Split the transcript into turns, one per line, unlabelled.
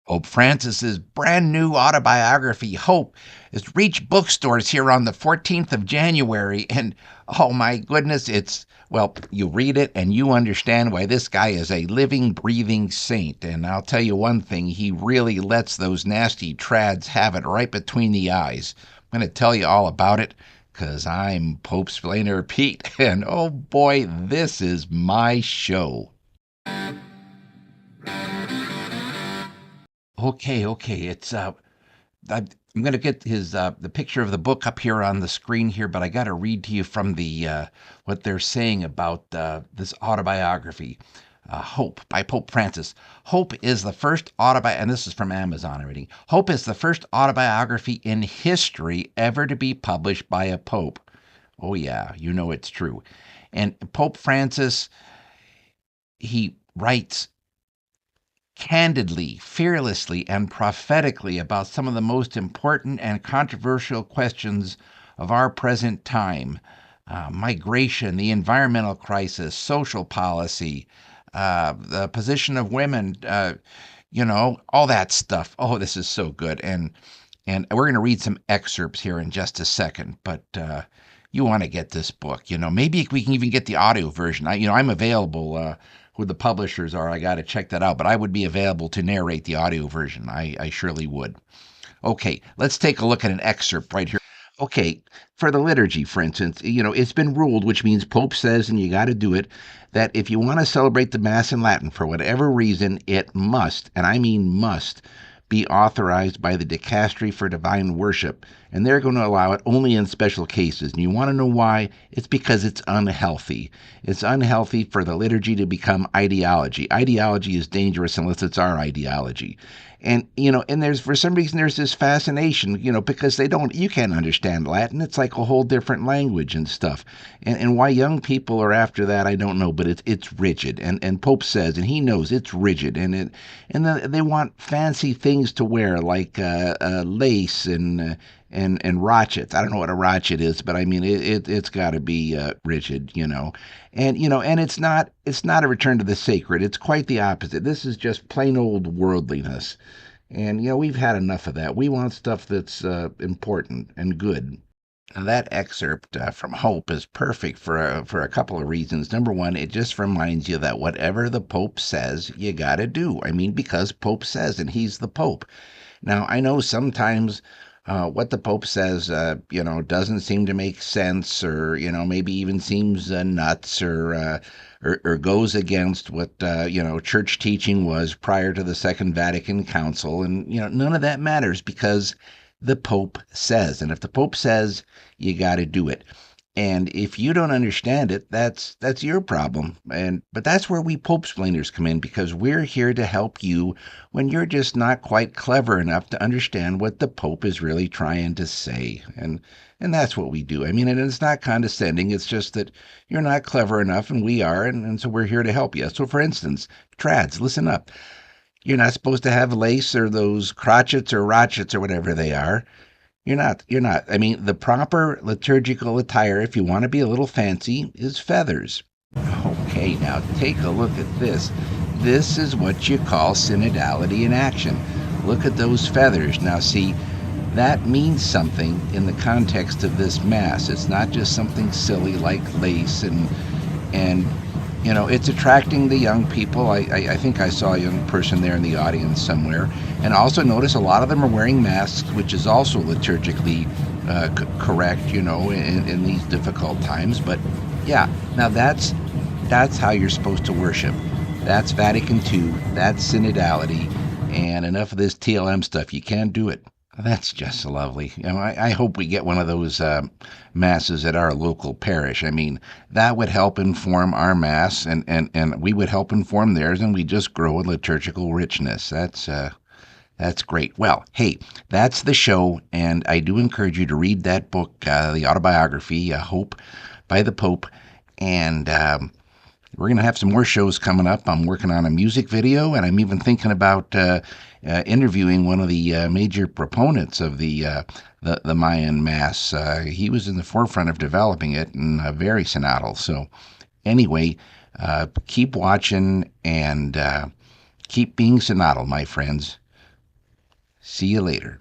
Pope Francis's brand new autobiography, Hope, has reached bookstores here on the 14th of January. And oh my goodness, well, you read it and you understand why this guy is a living, breathing saint. And I'll tell you one thing, he really lets those nasty trads have it right between the eyes. I'm going to tell you all about it because I'm Popesplainer Pete. And oh boy, this is my show. Okay. I'm going to get his the picture of the book up here on the screen here, but I got to read to you from the what they're saying about this autobiography, Hope by Pope Francis. Hope is the first autobiography, and this is from Amazon already. Hope is the first autobiography in history ever to be published by a pope. Oh yeah, you know it's true. And Pope Francis, he writes candidly, fearlessly, and prophetically about some of the most important and controversial questions of our present time: migration, the environmental crisis, social policy, the position of women, all that stuff. Oh, this is so good. And we're going to read some excerpts here in just a second, but you want to get this book. Maybe we can even get the audio version. I'm available. Who the publishers are, I got to check that out, but I would be available to narrate the audio version. I surely would. Okay, let's take a look at an excerpt right here. Okay, for the liturgy, for instance, it's been ruled, which means Pope says, and you got to do it, that if you want to celebrate the Mass in Latin for whatever reason, it must, and I mean must, be authorized by the Dicastery for Divine Worship, and they're going to allow it only in special cases. And you want to know why? It's because it's unhealthy. It's unhealthy for the liturgy to become ideology. Ideology is dangerous unless it's our ideology. And, and there's, for some reason, there's this fascination, because you can't understand Latin. It's like a whole different language and stuff. And why young people are after that, I don't know, but it's rigid. And Pope says, and he knows it's rigid. And they want fancy things to wear, like lace and rochets. I don't know what a rochet is, but I mean it's got to be rigid, and it's not a return to the sacred. It's quite the opposite. This is just plain old worldliness, and we've had enough of that. We want stuff that's important and good. Now, that excerpt from Hope is perfect for a couple of reasons. Number one, it just reminds you that whatever the Pope says, you got to do. I mean, because Pope says, and he's the Pope. Now, I know sometimes what the Pope says, doesn't seem to make sense, or maybe even seems nuts, or goes against what church teaching was prior to the Second Vatican Council, and none of that matters because the Pope says, and if the Pope says, you got to do it. And if you don't understand it, that's your problem. But that's where we Popesplainers come in, because we're here to help you when you're just not quite clever enough to understand what the Pope is really trying to say. And that's what we do. I mean, and it's not condescending. It's just that you're not clever enough, and we are, and so we're here to help you. So, for instance, trads, listen up. You're not supposed to have lace or those crotchets or rochets or whatever they are. You're not. You're not. I mean, the proper liturgical attire, if you want to be a little fancy, is feathers. Okay, now take a look at this. This is what you call synodality in action. Look at those feathers. Now, see, that means something in the context of this Mass. It's not just something silly like lace and it's attracting the young people. I think I saw a young person there in the audience somewhere. And also notice a lot of them are wearing masks, which is also liturgically correct, in these difficult times. But yeah, now that's how you're supposed to worship. That's Vatican II, that's synodality, and enough of this TLM stuff. You can't do it. That's just lovely. I hope we get one of those masses at our local parish. I mean, that would help inform our mass, and we would help inform theirs, and we just grow in liturgical richness. That's great. Well, hey, that's the show, and I do encourage you to read that book, the autobiography, Hope by the Pope, and we're going to have some more shows coming up. I'm working on a music video, and I'm even thinking about interviewing one of the major proponents of the Mayan Mass. He was in the forefront of developing it, and very synodal. So anyway, keep watching and keep being synodal, my friends. See you later.